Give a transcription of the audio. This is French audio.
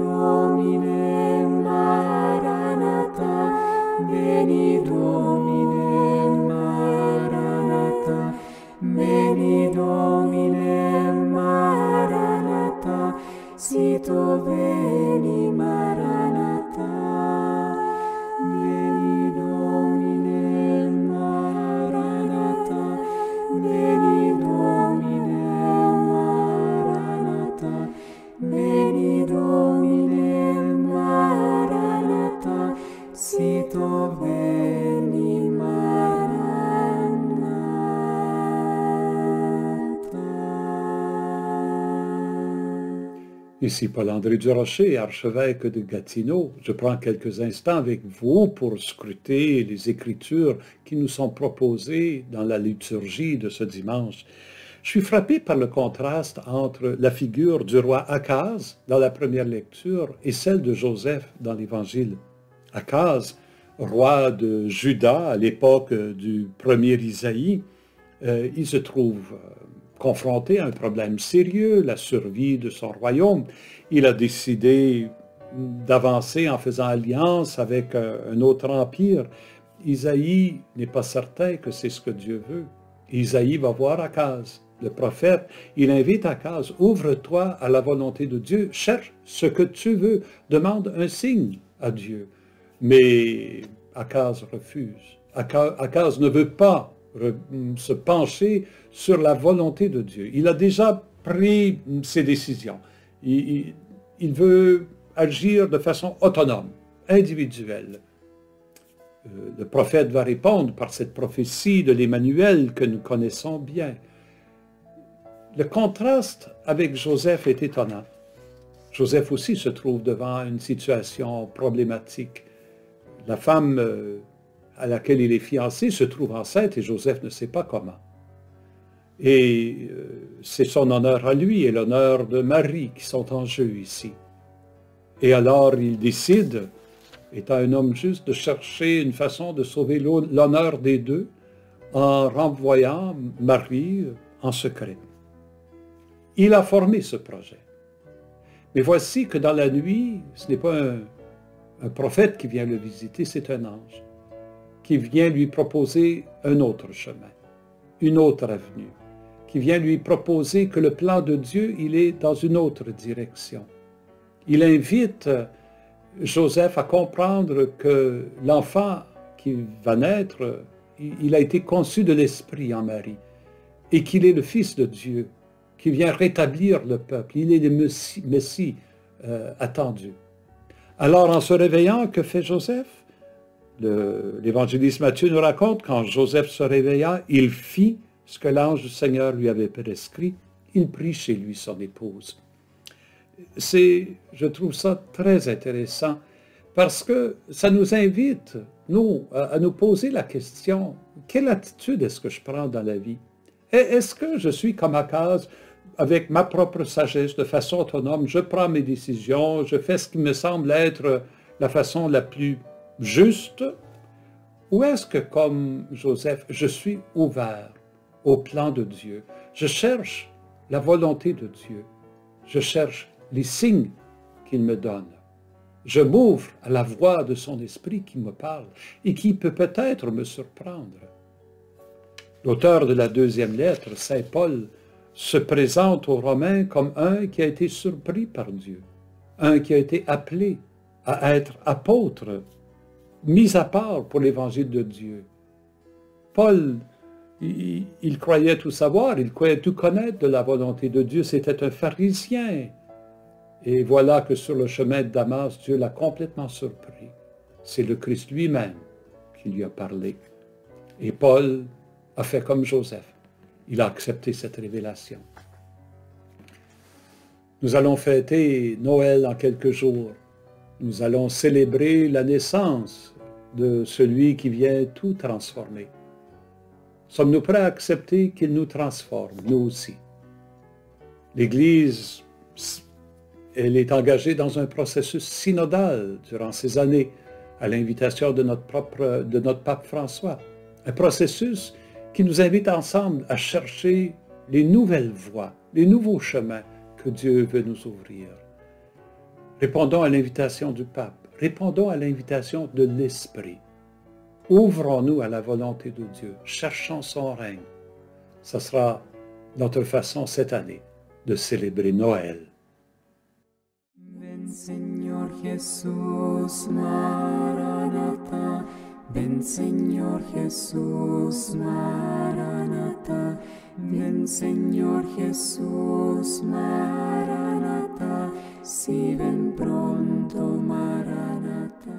Domine, Maranatha, veni Domine, Maranatha, veni Domine, Maranatha, sito veni, Maranatha, veni Domine, Maranatha, veni Domine, Maranatha, veni Domine, Maranatha, sito veni, Maranatha. Ici Paul-André Durocher, archevêque de Gatineau. Je prends quelques instants avec vous pour scruter les Écritures qui nous sont proposées dans la liturgie de ce dimanche. Je suis frappé par le contraste entre la figure du roi Akaz dans la première lecture et celle de Joseph dans l'Évangile. Akaz, roi de Juda à l'époque du premier Isaïe, il se trouve confronté à un problème sérieux, la survie de son royaume. Il a décidé d'avancer en faisant alliance avec un autre empire. Isaïe n'est pas certain que c'est ce que Dieu veut. Isaïe va voir Akaz, le prophète. Il invite Akaz, ouvre-toi à la volonté de Dieu, cherche ce que tu veux, demande un signe à Dieu. Mais Akaz refuse. Akaz ne veut pas se pencher sur la volonté de Dieu. Il a déjà pris ses décisions. Il veut agir de façon autonome, individuelle. Le prophète va répondre par cette prophétie de l'Emmanuel que nous connaissons bien. Le contraste avec Joseph est étonnant. Joseph aussi se trouve devant une situation problématique. La femme à laquelle il est fiancé se trouve enceinte et Joseph ne sait pas comment. Et c'est son honneur à lui et l'honneur de Marie qui sont en jeu ici. Et alors il décide, étant un homme juste, de chercher une façon de sauver l'honneur des deux en renvoyant Marie en secret. Il a formé ce projet. Mais voici que dans la nuit, ce n'est pas un prophète qui vient le visiter, c'est un ange qui vient lui proposer un autre chemin, une autre avenue, qui vient lui proposer que le plan de Dieu, il est dans une autre direction. Il invite Joseph à comprendre que l'enfant qui va naître, il a été conçu de l'Esprit en Marie, et qu'il est le Fils de Dieu, qui vient rétablir le peuple. Il est le Messie attendu. Alors, en se réveillant, que fait Joseph? L'évangéliste Matthieu nous raconte, quand Joseph se réveilla, il fit ce que l'ange du Seigneur lui avait prescrit. Il prit chez lui son épouse. Je trouve ça très intéressant parce que ça nous invite, nous, à nous poser la question, quelle attitude est-ce que je prends dans la vie? Est-ce que je suis comme Akaz, avec ma propre sagesse, de façon autonome, je prends mes décisions, je fais ce qui me semble être la façon la plus juste, ou est-ce que, comme Joseph, je suis ouvert au plan de Dieu? Je cherche la volonté de Dieu. Je cherche les signes qu'il me donne. Je m'ouvre à la voix de son esprit qui me parle et qui peut peut-être me surprendre. L'auteur de la deuxième lettre, Saint Paul, se présente aux Romains comme un qui a été surpris par Dieu, un qui a été appelé à être apôtre, mis à part pour l'évangile de Dieu. Paul, il croyait tout savoir, il croyait tout connaître de la volonté de Dieu, c'était un pharisien. Et voilà que sur le chemin de Damas, Dieu l'a complètement surpris. C'est le Christ lui-même qui lui a parlé. Et Paul a fait comme Joseph. Il a accepté cette révélation. Nous allons fêter Noël en quelques jours. Nous allons célébrer la naissance de celui qui vient tout transformer. Sommes-nous prêts à accepter qu'il nous transforme, nous aussi? L'Église, elle est engagée dans un processus synodal durant ces années, à l'invitation de notre pape François. Un processus qui nous invite ensemble à chercher les nouvelles voies, les nouveaux chemins que Dieu veut nous ouvrir. Répondons à l'invitation du pape. Répondons à l'invitation de l'Esprit. Ouvrons-nous à la volonté de Dieu. Cherchons son règne. Ce sera notre façon cette année de célébrer Noël. Ven Señor Jesús, Maranatha. Ven Señor Jesús, Maranatha. Ven Señor Jesús, Maranatha. Si ven pronto, Maranatha.